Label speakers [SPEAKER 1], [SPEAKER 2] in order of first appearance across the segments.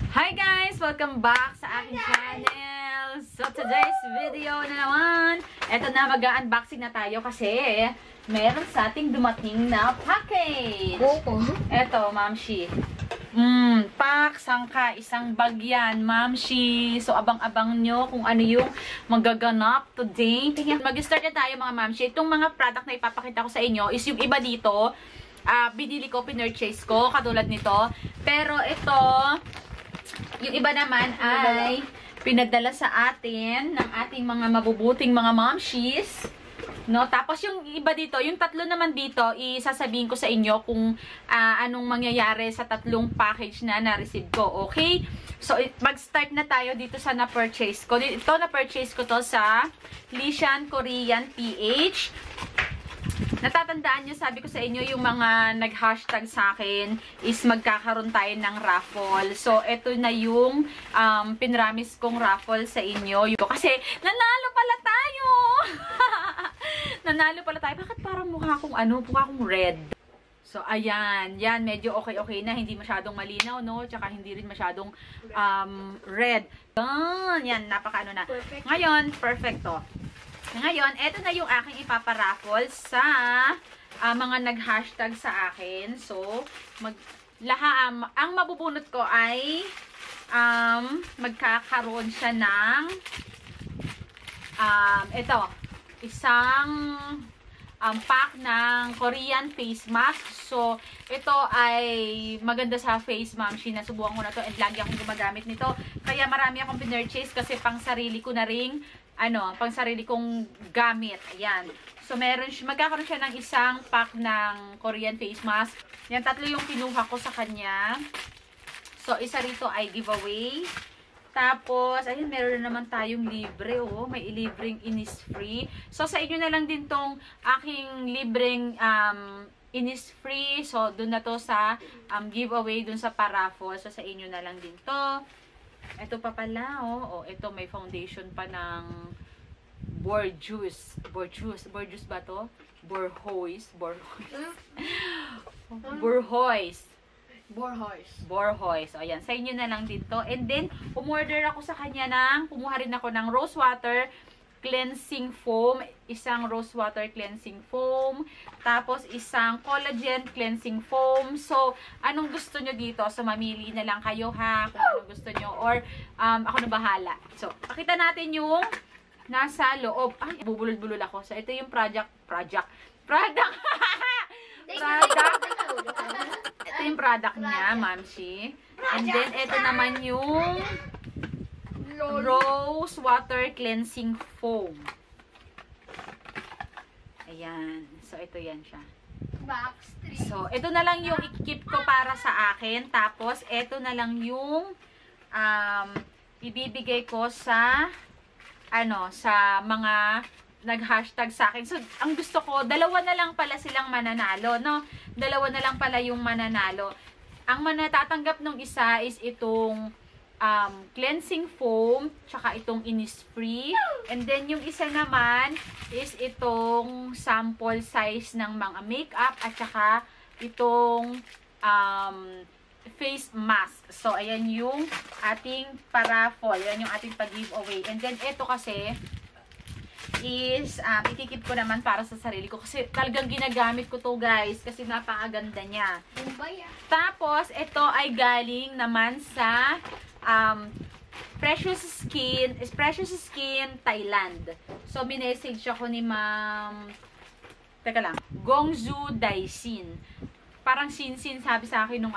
[SPEAKER 1] Hi guys! Welcome back sa aking channel! So today's video na naman, eto na, mag-unboxing na tayo kasi meron sa ating dumating na package! Eto, Mamshi. Pack, sangka, isang bagyan, Mamshi. So abang-abang nyo kung ano yung magaganap today. Mag-start na tayo mga Mamshi. Itong mga product na ipapakita ko sa inyo is yung iba dito. Binili ko, pinurchase ko, katulad nito. Pero ito, yung iba naman ay pinadala sa atin ng ating mga mabubuting mga momshies. No? Tapos yung iba dito, yung tatlo naman dito, isasabihin ko sa inyo kung anong mangyayari sa tatlong package na na-receive ko. Okay? So, mag-start na tayo dito sa na-purchase ko. Ito, na-purchase ko to sa Lishan Korean PH. Natatandaan nyo, sabi ko sa inyo, yung mga nag-hashtag sa akin is magkakaroon tayo ng raffle. So, ito na yung pinramis kong raffle sa inyo. Kasi, nanalo pala tayo! Nanalo pala tayo. Bakit parang mukha kong mukha kong red? So, ayan. Yan, medyo okay na. Hindi masyadong malinaw, no? Tsaka hindi rin masyadong red. Yan, napaka na. Perfect. Ngayon, perfecto. Ngayon, eto na yung aking ipaparaffle sa mga nag-hashtag sa akin. So, ang mabubunot ko ay magkakaroon siya ng isang pack ng Korean face mask. So, ito ay maganda sa face, Mamshi. Nasubukan ko na to and lagi akong gumagamit nito. Kaya marami akong pinurchase kasi pang sarili ko na ring pang sarili kong gamit. Ayan. So, magkakaroon siya ng isang pack ng Korean face mask. Yan, tatlo yung kinuha ko sa kanya. So, isa rito ay giveaway. Tapos, ayun, meron na naman tayong libre, oh. May ilibreng Innisfree. So, sa inyo na lang din tong aking libreng Innisfree. So, dun na to sa giveaway, dun sa paraffle. So, sa inyo na lang din to. Ito pa pala, oh. Ito may foundation pa ng Borjuice. Borjuice ba to? Borjois. So, ayan. Sa inyo na lang dito. And then, umorder ako sa kanya kumuha rin ako ng rose water cleansing foam. Isang rose water cleansing foam. Tapos, isang collagen cleansing foam. So, anong gusto nyo dito? So, mamili na lang kayo, ha? Kung anong gusto nyo. Or, ako na bahala. So, pakita natin yung nasa loob. Ay, bubulol-bulol ako. So, ito yung product. Ito yung product niya, Mamshi. And then, ito naman yung rose water cleansing foam. Ayan. So, ito yan siya. So, ito na lang yung i-keep ko para sa akin. Tapos, ito na lang yung ibibigay ko sa sa mga nag-hashtag sa akin. So, ang gusto ko, dalawa na lang pala silang mananalo, no? Dalawa na lang pala yung mananalo. Ang manatatanggap nung isa is itong cleansing foam, tsaka itong Innisfree. And then, yung isa naman is itong sample size ng mga makeup at tsaka itong face mask. So, ayan yung ating paraffle. Ayan yung ating pag-giveaway. And then, ito kasi is ikikip ko naman para sa sarili ko. Kasi talagang ginagamit ko to, guys. Kasi napakaganda niya. Tapos, ito ay galing naman sa Precious Skin Thailand. So, minessage ako ni Ma'am Gongzu Daisin. Parang sinsin sabi sa akin nung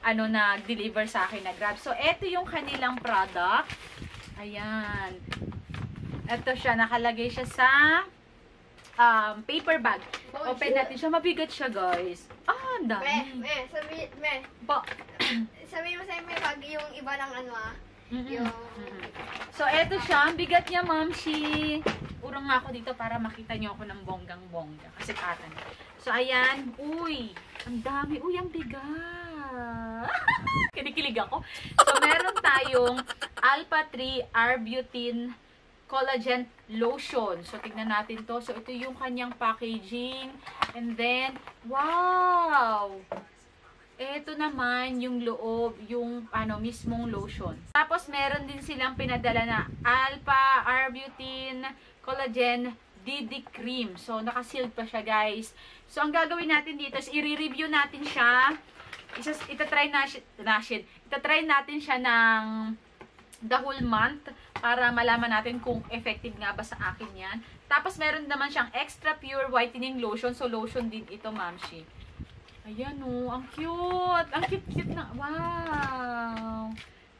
[SPEAKER 1] nag-deliver sa akin na Grab. So, ito yung kanilang product. Ayan. Ito siya, nakalagay siya sa paper bag. Open natin siya. Mabigat siya, guys. Ang dami.
[SPEAKER 2] Sabi mo sa'yo may bag yung iba ng
[SPEAKER 1] So, eto siya. Ang bigat niya, Mamshi. Urang nga ako dito para makita niyo ako ng bonggang-bongga. Kasi katan. So, ayan. Uy, ang dami. Uy, ang bigat. Kinikilig ako. So, meron tayong Alpha 3 Arbutin Collagen Lotion. So, tignan natin to. So, ito yung kanyang packaging. And then, wow! Ito naman yung loob, yung mismong lotion. Tapos meron din silang pinadala na Alpha Arbutin Collagen DD Cream. So naka-sealed pa siya, guys. So ang gagawin natin dito is i-review natin siya. Itatry natin siya ng the whole month para malaman natin kung effective nga ba sa akin yan. Tapos meron naman siyang extra pure whitening lotion. So lotion din ito, mamshi. Ayan o, ang cute. Ang cute-cute na. Wow.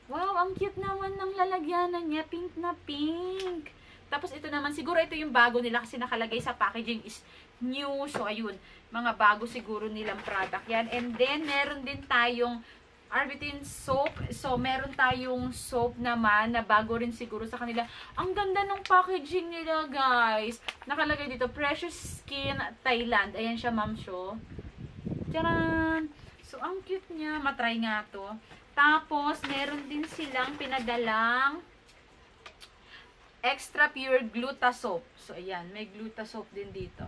[SPEAKER 1] Wow, ang cute naman ng lalagyanan niya. Pink na pink. Tapos ito naman, siguro ito yung bago nila kasi nakalagay sa packaging is new. So ayun, mga bago siguro nilang product yan. And then, meron din tayong Arbutin soap. So, meron tayong soap naman na bago rin siguro sa kanila. Ang ganda ng packaging nila, guys. Nakalagay dito, Precious Skin Thailand. Ayan siya, ma'am, show. Tcharan! So, ang cute niya. Matry nga to. Tapos, meron din silang pinadalang extra pure Gluta soap. So, ayan. May Gluta soap din dito.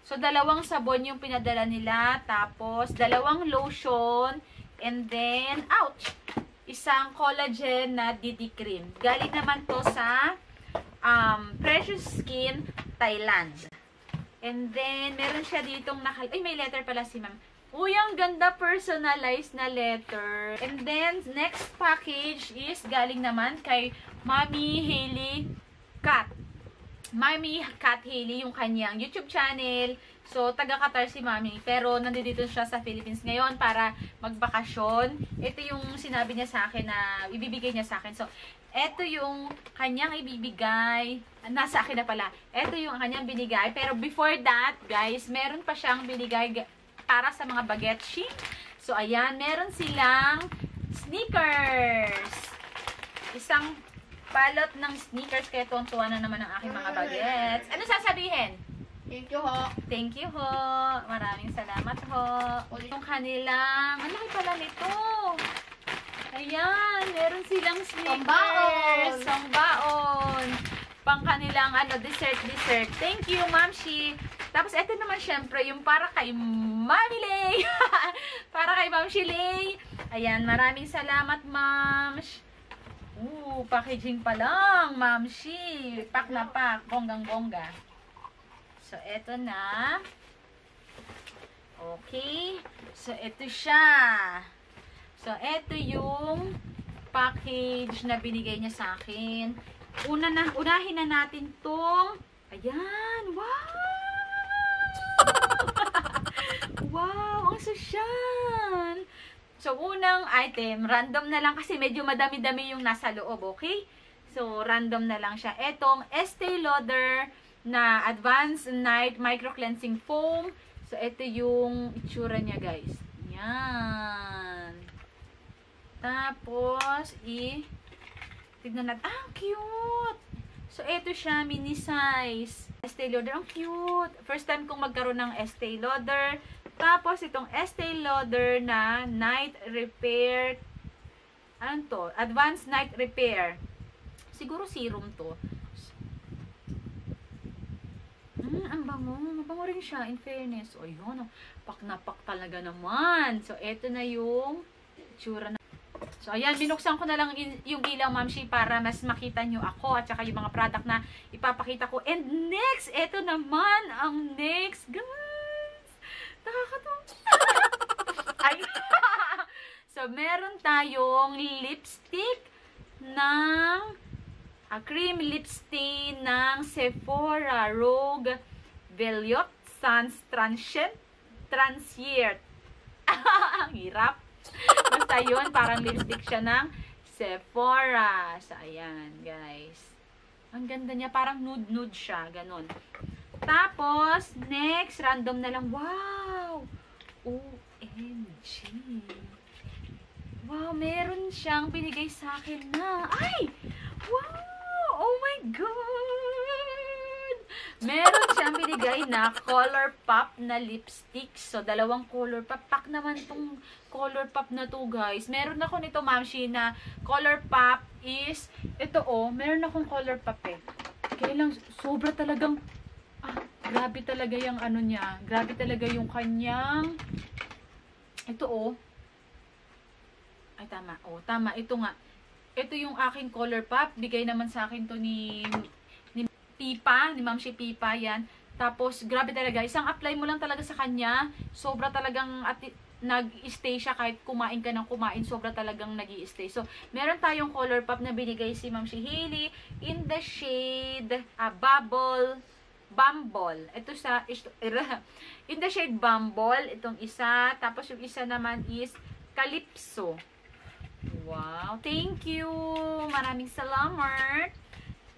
[SPEAKER 1] So, 2 sabon yung pinadala nila. Tapos, 2 lotion. And then, ouch! Isang collagen na DD cream. Galing naman to sa Precious Skin Thailand. And then, meron siya ditong ay, may letter pala si ma'am. Uy, ang ganda, personalized na letter. And then, next package is galing naman kay Mami Hailey Cat. Mami Cat Hailey, yung kanyang YouTube channel. So, taga-Qatar si Mami. Pero, nandito siya sa Philippines ngayon para magbakasyon. Ito yung sinabi niya sa akin na ibibigay niya sa akin. So, ito yung kanyang ibibigay. Nasa akin na pala. Ito yung kanyang binigay. Pero, before that, guys, meron pa siyang binigay para sa mga bagetshi. So, ayan. Meron silang sneakers. Isang palot ng sneakers. Kaya tuwan-tuwa na naman ang aking mga bagets. Ano sasabihin?
[SPEAKER 2] Thank you ho.
[SPEAKER 1] Thank you ho. Maraming salamat ho. Yung kanilang, ang laki pala nito. Ayan, meron silang sneakers. Pangbaon. Pang kanilang dessert. Thank you, Mamshi. Tapos, eto naman syempre, yung para kay Mami Lay. Para kay Mamshi Lay. Ayan, maraming salamat, Mams. Packaging pa lang, Mamshi. Pak na pak. Bonggang-bongga. So, eto na. Okay. So, eto siya. So, eto yung package na binigay niya sa akin. Unahin na natin tong, ayan, wow! Wow, ang sosyal! So, unang item, random na lang kasi medyo madami-dami yung nasa loob, okay? So, random na lang siya. Etong Estee Lauder na Advanced Night Micro Cleansing Foam. So, ito yung itsura niya, guys. Yan. Tapos, tignan natin. Ah, cute! So, ito siya, mini size. Estee Lauder, ang cute. First time kong magkaroon ng Estee Lauder. Tapos, itong Estee Lauder na Night Repair. Ano to? Advanced Night Repair. Siguro serum to. Ang bango. Mabango rin siya, in fairness. O, yun. Pak na pak talaga naman. So, ito na yung itsura na. So, ayan. Binuksan ko na lang yung ilaw, Mamshi, para mas makita nyo ako at saka yung mga product na ipapakita ko. And next, ito naman ang next. Guys! Nakakatawa. Ay! So, meron tayong lipstick ng cream lip stain ng Sephora Rogue Velvet Sans Transient. Ang hirap. Basta yun, parang lipstick siya ng Sephora. So, ayan, guys. Ang ganda niya. Parang nude-nude siya. Ganon. Tapos, next, random na lang. Wow! OMG! Wow, meron siyang binigay sa akin na. Ay! Wow! Oh my God! Meron siyang binigay na color pop na lipstick. So, 2 color pop. Pack naman tong color pop na to, guys. Meron ako nito, Mamshi, na color pop is, ito meron akong color pop eh. Kaya lang, sobra talagang, grabe talaga yung ano niya. Grabe talaga yung kanyang, Ito oh. Ay, tama. Oh, tama. Ito nga. Ito yung aking color pop. Bigay naman sa akin to ni Pipa, ni Ma'am si Pipa, yan. Tapos, grabe talaga. Isang apply mo lang talaga sa kanya. Sobra talagang nag-stay siya kahit kumain ka ng kumain. Sobra talagang nag-i-stay. So, meron tayong color pop na binigay si Ma'am si Hailey in the shade Bumble. Ito sa in the shade Bumble. Itong isa. Tapos, yung isa naman is Calypso. Wow. Thank you. Maraming salamat.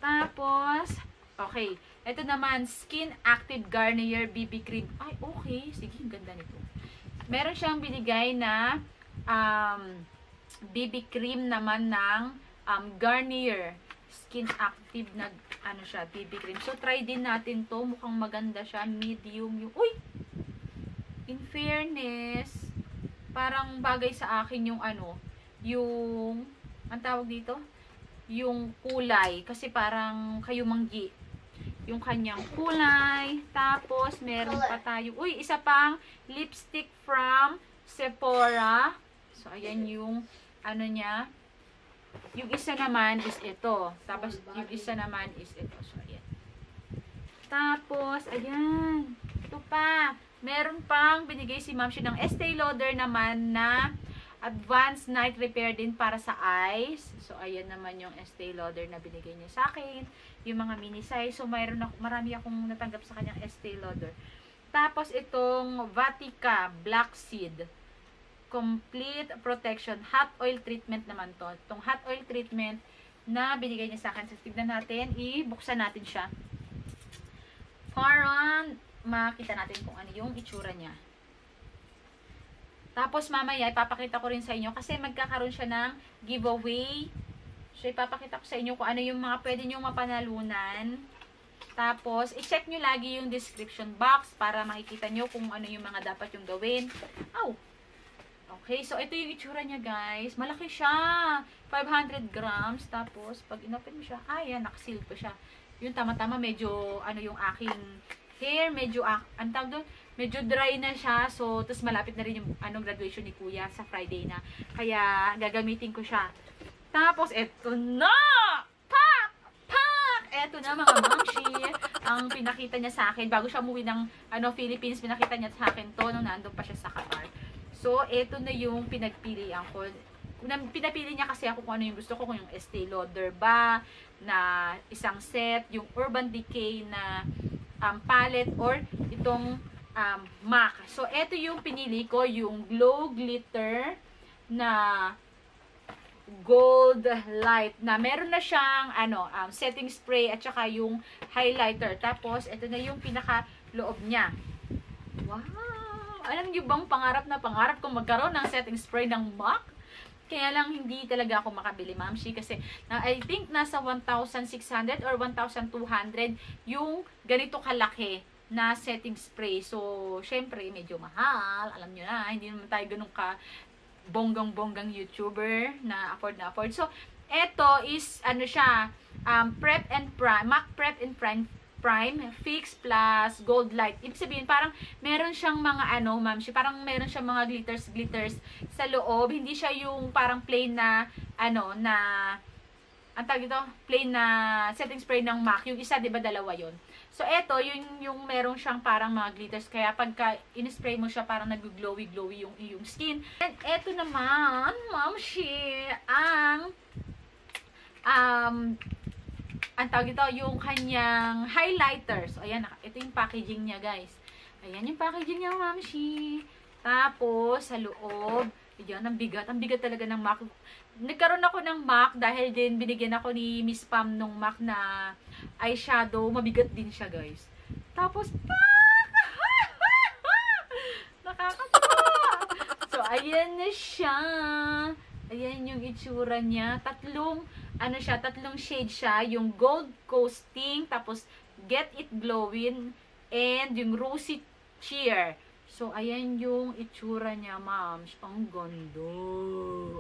[SPEAKER 1] Tapos, okay. Ito naman, Skin Active Garnier BB Cream. Ay, okay. Sige, ang ganda nito. Meron siyang binigay na BB Cream naman ng Garnier. Skin Active na, ano siya, BB Cream. So, try din natin to. Mukhang maganda siya. Medium yung, uy! In fairness, parang bagay sa akin yung yung, ang tawag dito? Yung kulay. Kasi parang kayo manggi. Yung kanyang kulay. Tapos, meron pa tayo. Uy, isa pang lipstick from Sephora. So, ayan yung, niya. Yung isa naman is ito. Tapos, yung isa naman is ito. So, ayan. Tapos, ayan. Ito pa. Meron pang binigay si Ma'am ng Estee Lauder naman na advanced night repair din para sa eyes. So, ayan naman yung Estee Lauder na binigay niya sa akin. Yung mga mini size. So, marami akong natanggap sa kanyang Estee Lauder. Tapos, itong Vatica Black Seed Complete Protection Hot Oil Treatment naman to. Itong hot oil treatment na binigay niya sa akin. So, tignan natin. Ibuksan natin siya. Para makita natin kung ano yung itsura niya. Tapos mamaya ipapakita ko rin sa inyo kasi magkakaroon siya ng giveaway. So ipapakita ko sa inyo kung ano yung mga pwede nyo mapanalunan. Tapos i-check nyo lagi yung description box para makikita nyo kung ano yung mga dapat yung gawin. Ow! Okay, so ito yung itsura niya guys. Malaki siya. 500 grams. Tapos pag inopen mo siya, ayan, nakaseal pa siya. Yung tama-tama medyo yung aking hair, medyo, ang tawag doon, medyo dry na siya. So, tapos malapit na rin yung graduation ni Kuya sa Friday na. Kaya, gagamitin ko siya. Tapos, eto na! Pak! Pak! Eto na mga mamshi. Ang pinakita niya sa akin, bago siya umuwi ng Philippines, pinakita niya sa akin to nung nandun pa siya sa Qatar. So, eto na yung pinagpilian ko. Pinapili niya kasi ako kung ano yung gusto ko, kung yung Estee Lauder ba, na isang set, yung Urban Decay na palette, or itong MAC. So, ito yung pinili ko, yung Glow Glitter na gold light na meron na siyang setting spray at saka yung highlighter. Tapos, ito na yung pinaka-loob niya. Wow! Alam niyo bang pangarap na pangarap kong magkaroon ng setting spray ng MAC? Kaya lang hindi talaga ako makabili, Mamshi, kasi I think nasa 1,600 or 1,200 yung ganito kalaki na setting spray. So, syempre, medyo mahal. Alam nyo na, hindi naman tayo ganun ka bonggang-bonggang YouTuber na afford. So, eto is, siya, Prep and Prime, MAC Prep and Prime Fix plus Gold Light. Ibig sabihin, parang meron siyang mga Mamshi, parang meron siyang mga glitters sa loob. Hindi siya yung parang plain na ang tawag ito, plain na setting spray ng MAC. Yung isa, 'di ba, dalawa 'yon. So eto, yung meron siyang parang mga glitters, kaya pagka in-spray mo siya, parang nag-glowy yung iyong skin. And eto naman, Mamshi, ang tawag ito, yung kanyang highlighter. So, ayan, ito yung packaging niya, guys. Ayan yung packaging niya, Mamshi. Tapos, sa loob, ayan, ang bigat. Ang bigat talaga ng MAC. Nagkaroon ako ng MAC dahil din binigyan ako ni Miss Pam nung MAC na eyeshadow. Mabigat din siya, guys. Tapos, nakakatawa! So, ayan na siya. Ayan yung itsura niya. Tatlong shade siya. Yung Gold Coasting, tapos Get It Glowing, and yung Rosy Cheer. So, ayan yung itsura niya, ma'am. Ang ganda.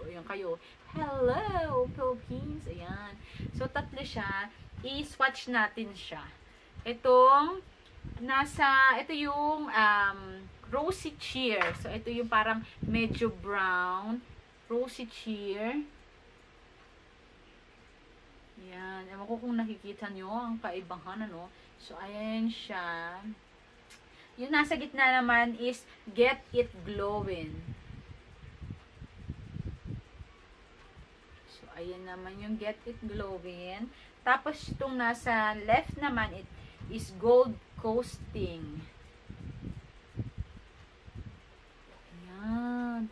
[SPEAKER 1] Ayan kayo. Hello, Philippines. Ayan. So, tatlo siya. I-swatch natin siya. Ito yung, Rosy Cheer. So, ito yung parang medyo brown. Rosy Cheer. Yan. Ewan ko kung nakikita nyo ang kaibahan, ano. So, ayan siya. Yung nasa gitna naman is Get It Glowing. So, ayan naman yung Get It Glowing. Tapos, itong nasa left naman, it is Gold Coasting. Ayan.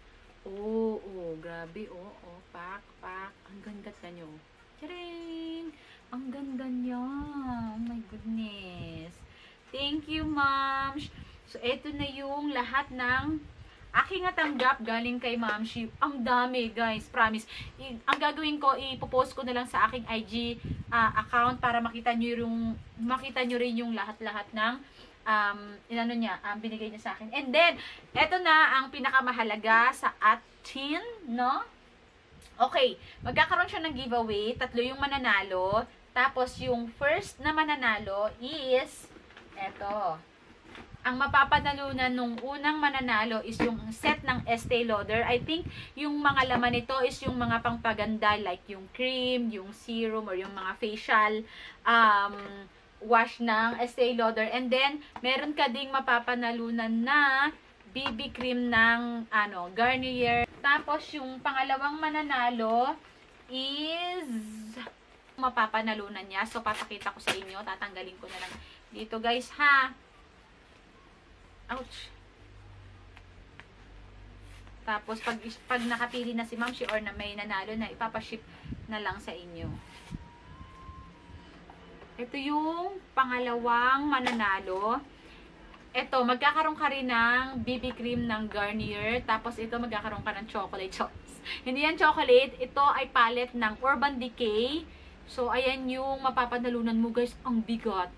[SPEAKER 1] Oo, grabe, pak. Ang ganda nyo. Charing! Ang ganda niya. Oh my goodness. Thank you, ma'am. So, ito na yung lahat ng aking natanggap galing kay Ma'am Shi. Ang dami, guys. Promise. Ang gagawin ko, ipopost ko na lang sa aking IG account para makita nyo rin yung lahat-lahat ng binigay niya sa akin. And then, ito na ang pinakamahalaga sa atin, no? Okay, magkakaroon siya ng giveaway. 3 yung mananalo. Tapos, yung first na mananalo is, eto. Ang mapapanalunan nung unang mananalo is yung set ng Estee Lauder. I think, yung mga laman nito is yung mga pangpaganda, like yung cream, yung serum, or yung mga facial wash ng Estee Lauder. And then, meron ka ding mapapanalunan na BB cream ng Garnier. Tapos, yung pangalawang mananalo is mapapanalunan niya. So, papakita ko sa inyo. Tatanggalin ko na lang dito, guys, ha? Ouch! Tapos, pag nakapili na si Ma'am Shi or na may nanalo na, ipapaship na lang sa inyo. Ito yung pangalawang mananalo. Ito, magkakaroon ka rin ng BB cream ng Garnier. Tapos, ito, magkakaroon ka ng chocolate sauce. Hindi yan chocolate. Ito ay palette ng Urban Decay. So, ayan yung mapapanalunan mo, guys. Ang bigat.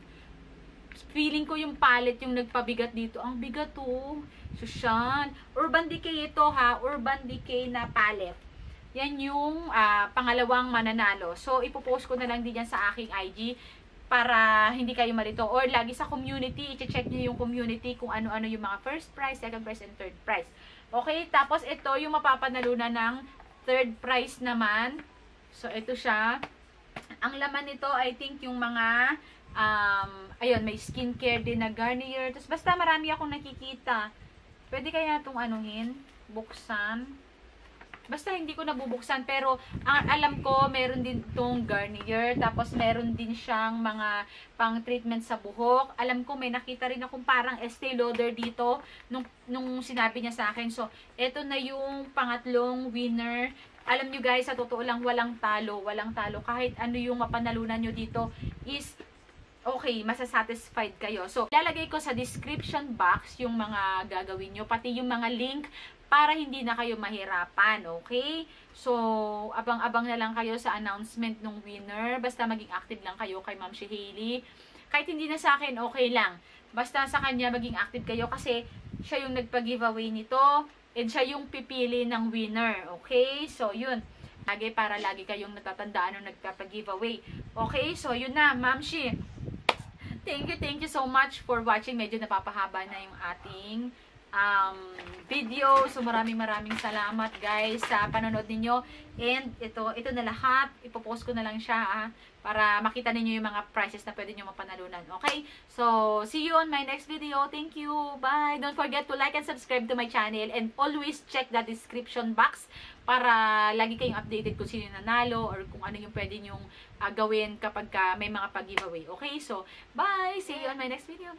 [SPEAKER 1] Feeling ko yung palette yung nagpabigat dito. Ang bigat, oh. So, siyan. Urban Decay ito, ha. Urban Decay na palette. Yan yung pangalawang mananalo. So, ipopost ko na lang din yan sa aking IG para hindi kayo malito. Or lagi sa community, i-check nyo yung community kung ano-ano yung mga first prize, second prize, and third prize. Okay? Tapos, ito yung mapapanalunan ng third prize naman. So, ito siya. Ang laman nito, I think, yung mga ayun, may skincare din na Garnier. Tapos, basta marami akong nakikita. Pwede kaya itong buksan. Basta hindi ko nabubuksan. Pero, alam ko, meron din itong Garnier. Tapos, meron din siyang mga pang-treatment sa buhok. Alam ko, may nakita rin akong parang Estee Lauder dito nung sinabi niya sa akin. So, ito na yung pangatlong winner. Alam nyo, guys, sa totoo lang, walang talo. Walang talo. Kahit ano yung mapanalunan nyo dito is okay, masasatisfied kayo. So, lalagay ko sa description box yung mga gagawin nyo, pati yung mga link para hindi na kayo mahirapan, okay? So, abang-abang na lang kayo sa announcement ng winner. Basta maging active lang kayo kay Ma'am Shi Hailey. Kahit hindi na sa akin, okay lang. Basta sa kanya maging active kayo kasi siya yung nagpa-giveaway nito and siya yung pipili ng winner, okay? So, yun. Lagi para lagi kayong natatandaan nung nagpa-giveaway. Okay? So, yun na, Ma'am Shi. Thank you so much for watching. Medyo napapahaba na yung ating video. So, maraming salamat, guys, sa panonood ninyo. And, ito na lahat. Ipopost ko na lang siya, para makita ninyo yung mga prizes na pwede nyo mapanalunan. Okay? So, see you on my next video. Thank you. Bye. Don't forget to like and subscribe to my channel. And always check the description box para lagi kayong updated kung sino yung nanalo or kung ano yung pwede nyong gawin kapag may mga pag-giveaway. Okay? So, bye! See you on my next video.